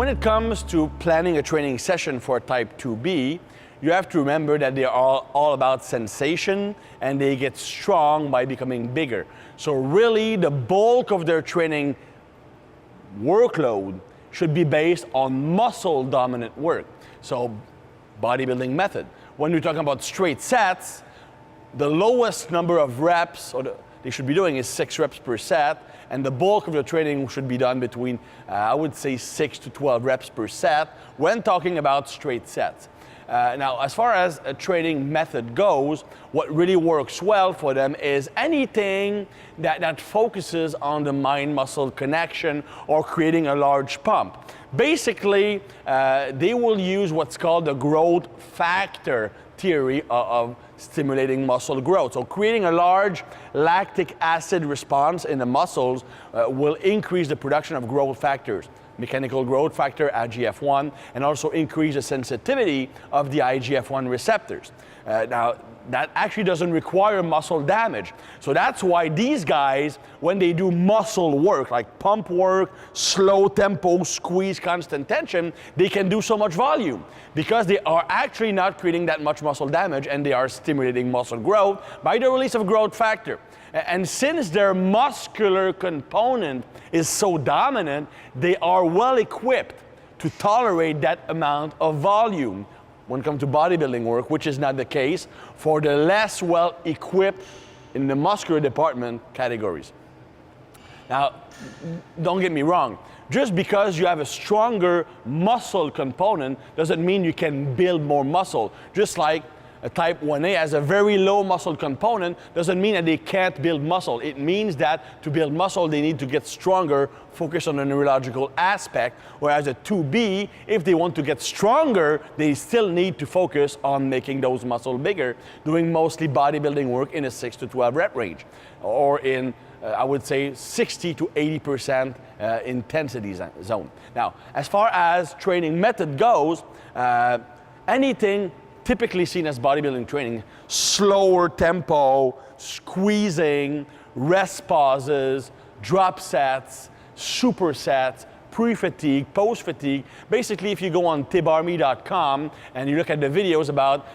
when it comes to planning a training session for type 2B, you have to remember that they are all about sensation and they get strong by becoming bigger. So really the bulk of their training workload should be based on muscle dominant work. So bodybuilding method. When you're talking about straight sets, the lowest number of reps they should be doing is 6 reps per set, and the bulk of the training should be done between, I would say 6 to 12 reps per set when talking about straight sets. Now, as far as a training method goes, what really works well for them is anything that focuses on the mind-muscle connection or creating a large pump. Basically, they will use what's called the growth factor theory of stimulating muscle growth. So creating a large lactic acid response in the muscles will increase the production of growth factors. Mechanical growth factor, IGF-1, and also increase the sensitivity of the IGF-1 receptors. Now, that actually doesn't require muscle damage. So that's why these guys, when they do muscle work, like pump work, slow tempo, squeeze, constant tension, they can do so much volume because they are actually not creating that much muscle damage and they are stimulating muscle growth by the release of growth factor. And since their muscular component is so dominant, they are well equipped to tolerate that amount of volume when it comes to bodybuilding work, which is not the case for the less well equipped in the muscular department categories. Now, don't get me wrong, just because you have a stronger muscle component doesn't mean you can build more muscle. Just like a type 1A has a very low muscle component doesn't mean that they can't build muscle. It means that to build muscle, they need to get stronger, focus on the neurological aspect, whereas a 2B, if they want to get stronger, they still need to focus on making those muscles bigger, doing mostly bodybuilding work in a 6 to 12 rep range, or in, I would say, 60 to 80% intensity zone. Now, as far as training method goes, anything typically seen as bodybuilding training, slower tempo, squeezing, rest pauses, drop sets, supersets, pre-fatigue, post-fatigue. Basically, if you go on Thibarmy.com and you look at the videos about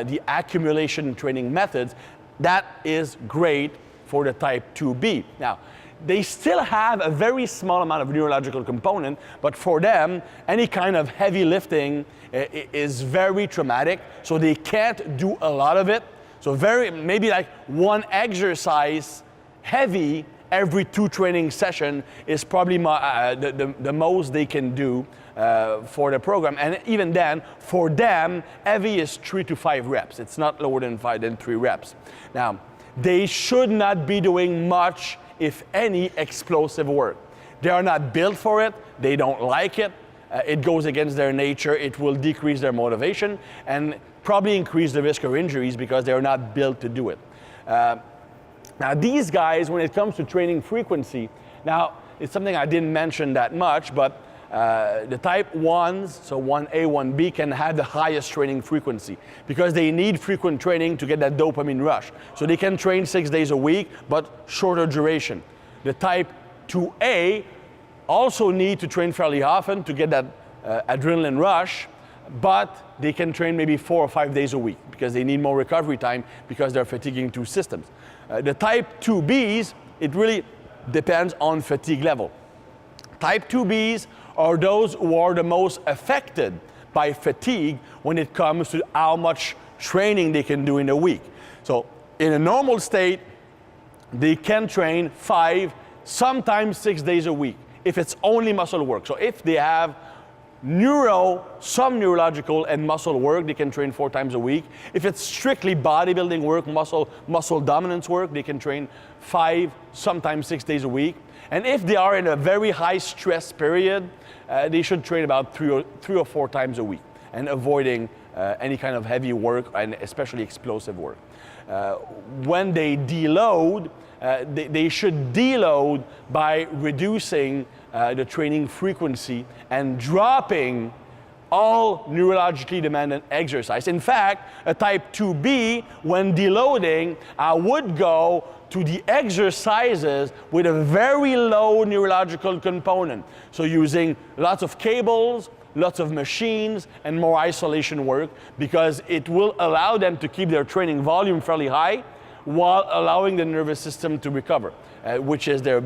the accumulation training methods, that is great for the type 2B. Now, they still have a very small amount of neurological component, but for them, any kind of heavy lifting is very traumatic, so they can't do a lot of it. So maybe like one exercise heavy every 2 training sessions is probably the most they can do for the program. And even then, for them, heavy is 3 to 5 reps. It's not lower than 3 reps. Now, they should not be doing much, if any, explosive work. They are not built for it, they don't like it, it goes against their nature, it will decrease their motivation and probably increase the risk of injuries because they are not built to do it. Now these guys, when it comes to training frequency, now it's something I didn't mention that much, but the type 1s, so 1A, 1B, can have the highest training frequency because they need frequent training to get that dopamine rush. So they can train 6 days a week, but shorter duration. The type 2A also need to train fairly often to get that adrenaline rush, but they can train maybe 4 or 5 days a week because they need more recovery time because they're fatiguing 2 systems. The type 2Bs, it really depends on fatigue level. Type 2Bs are those who are the most affected by fatigue when it comes to how much training they can do in a week. So in a normal state, they can train 5, sometimes 6 days a week if it's only muscle work. So if they have some neurological and muscle work, they can train 4 times a week. If it's strictly bodybuilding work, muscle dominance work, they can train 5, sometimes 6 days a week. And if they are in a very high stress period, they should train about 3 or 4 times a week and avoiding any kind of heavy work and especially explosive work. When they deload, they should deload by reducing the training frequency and dropping all neurologically demanding exercise. In fact, a type 2B, when deloading, would go to the exercises with a very low neurological component. So using lots of cables, lots of machines, and more isolation work, because it will allow them to keep their training volume fairly high while allowing the nervous system to recover, which is their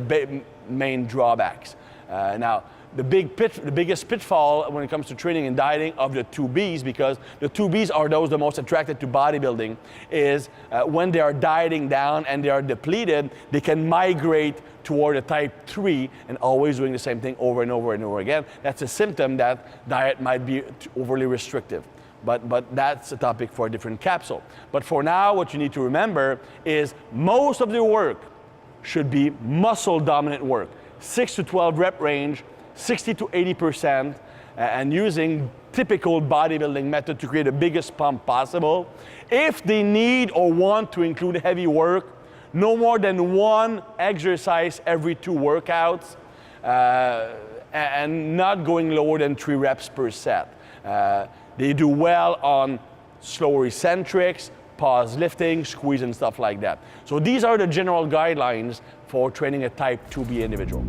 main drawbacks. Now, the biggest pitfall when it comes to training and dieting of the 2Bs, because the 2Bs are those the most attracted to bodybuilding, is when they are dieting down and they are depleted, they can migrate toward a type 3 and always doing the same thing over and over and over again. That's a symptom that diet might be overly restrictive. But that's a topic for a different capsule. But for now, what you need to remember is most of the work should be muscle dominant work. 6 to 12 rep range, 60 to 80%, and using typical bodybuilding method to create the biggest pump possible. If they need or want to include heavy work, no more than 1 exercise every 2 workouts, and not going lower than 3 reps per set. They do well on slower eccentrics, pause lifting, squeeze, and stuff like that. So these are the general guidelines for training a type 2B individual.